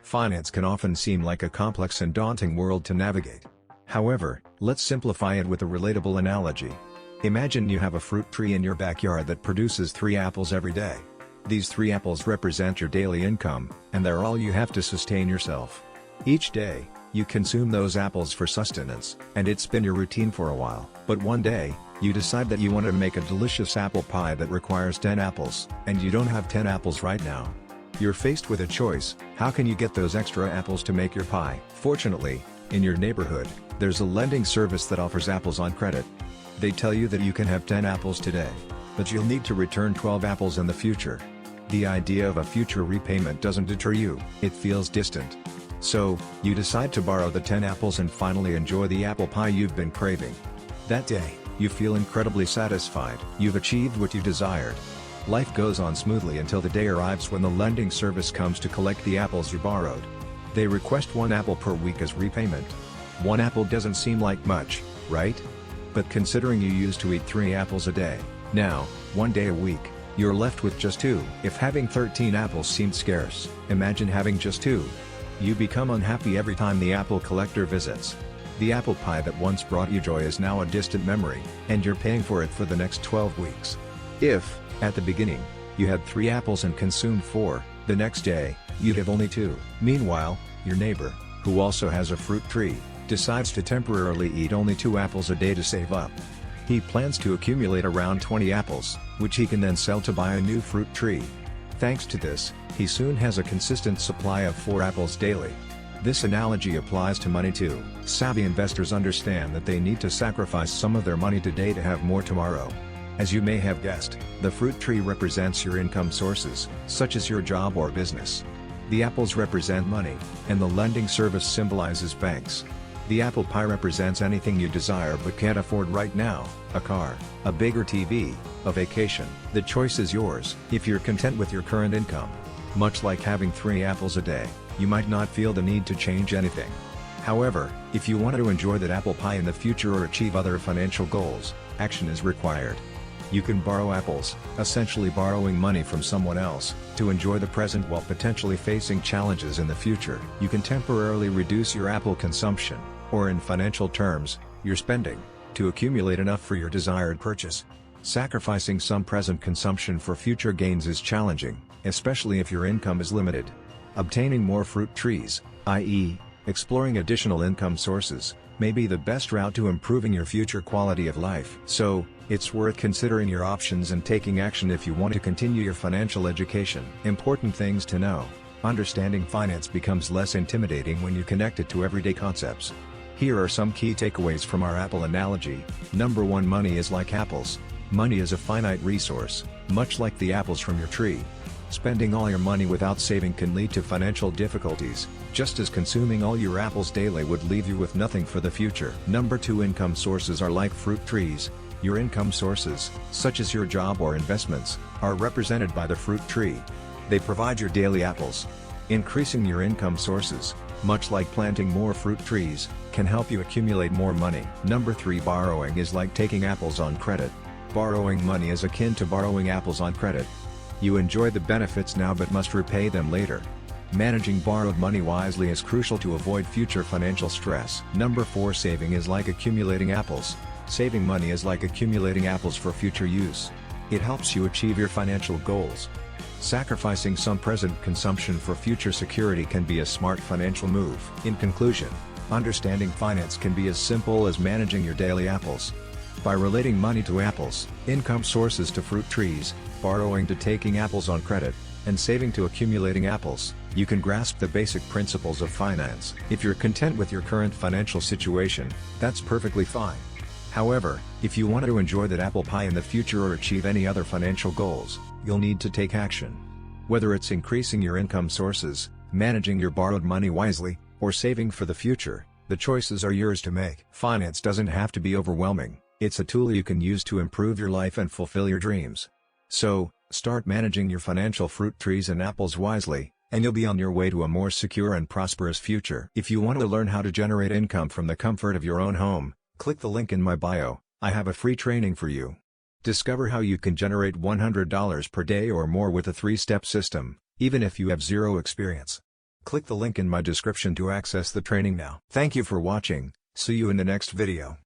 Finance can often seem like a complex and daunting world to navigate. However, let's simplify it with a relatable analogy. Imagine you have a fruit tree in your backyard that produces 3 apples every day. These 3 apples represent your daily income, and they're all you have to sustain yourself. Each day, you consume those apples for sustenance, and it's been your routine for a while. But one day, you decide that you want to make a delicious apple pie that requires 10 apples, and you don't have 10 apples right now. You're faced with a choice: how can you get those extra apples to make your pie? Fortunately, in your neighborhood, there's a lending service that offers apples on credit. They tell you that you can have 10 apples today, but you'll need to return 12 apples in the future. The idea of a future repayment doesn't deter you, it feels distant. So, you decide to borrow the 10 apples and finally enjoy the apple pie you've been craving. That day, you feel incredibly satisfied. You've achieved what you desired. Life goes on smoothly until the day arrives when the lending service comes to collect the apples you borrowed. They request 1 apple per week as repayment. 1 apple doesn't seem like much, right? But considering you used to eat 3 apples a day, now, 1 day a week, you're left with just 2. If having 13 apples seemed scarce, imagine having just 2. You become unhappy every time the apple collector visits. The apple pie that once brought you joy is now a distant memory, and you're paying for it for the next 12 weeks. If, at the beginning, you had 3 apples and consumed 4, the next day, you'd have only 2. Meanwhile, your neighbor, who also has a fruit tree, decides to temporarily eat only 2 apples a day to save up. He plans to accumulate around 20 apples, which he can then sell to buy a new fruit tree. Thanks to this, he soon has a consistent supply of 4 apples daily. This analogy applies to money too. Savvy investors understand that they need to sacrifice some of their money today to have more tomorrow. As you may have guessed, the fruit tree represents your income sources, such as your job or business. The apples represent money, and the lending service symbolizes banks. The apple pie represents anything you desire but can't afford right now: a car, a bigger TV, a vacation. The choice is yours. If you're content with your current income, much like having 3 apples a day, you might not feel the need to change anything. However, if you want to enjoy that apple pie in the future or achieve other financial goals, action is required. You can borrow apples, essentially borrowing money from someone else, to enjoy the present while potentially facing challenges in the future. You can temporarily reduce your apple consumption, or in financial terms, your spending, to accumulate enough for your desired purchase. Sacrificing some present consumption for future gains is challenging, especially if your income is limited. Obtaining more fruit trees, i.e., exploring additional income sources, may be the best route to improving your future quality of life. So, it's worth considering your options and taking action if you want to continue your financial education. Important things to know: understanding finance becomes less intimidating when you connect it to everyday concepts. Here are some key takeaways from our apple analogy. Number 1. Money is like apples. Money is a finite resource, much like the apples from your tree. Spending all your money without saving can lead to financial difficulties, just as consuming all your apples daily would leave you with nothing for the future. Number 2. Income sources are like fruit trees. Your income sources, such as your job or investments, are represented by the fruit tree. They provide your daily apples. Increasing your income sources, much like planting more fruit trees, can help you accumulate more money. Number 3. Borrowing is like taking apples on credit. Borrowing money is akin to borrowing apples on credit. You enjoy the benefits now but must repay them later. Managing borrowed money wisely is crucial to avoid future financial stress. Number 4. Saving is like accumulating apples. Saving money is like accumulating apples for future use. It helps you achieve your financial goals. Sacrificing some present consumption for future security can be a smart financial move. In conclusion, understanding finance can be as simple as managing your daily apples. By relating money to apples, income sources to fruit trees, borrowing to taking apples on credit, and saving to accumulating apples, you can grasp the basic principles of finance. If you're content with your current financial situation, that's perfectly fine. However, if you want to enjoy that apple pie in the future or achieve any other financial goals, you'll need to take action. Whether it's increasing your income sources, managing your borrowed money wisely, or saving for the future, the choices are yours to make. Finance doesn't have to be overwhelming. It's a tool you can use to improve your life and fulfill your dreams. So, start managing your financial fruit trees and apples wisely, and you'll be on your way to a more secure and prosperous future. If you want to learn how to generate income from the comfort of your own home, click the link in my bio. I have a free training for you. Discover how you can generate $100 per day or more with a 3-step system, even if you have zero experience. Click the link in my description to access the training now. Thank you for watching, see you in the next video.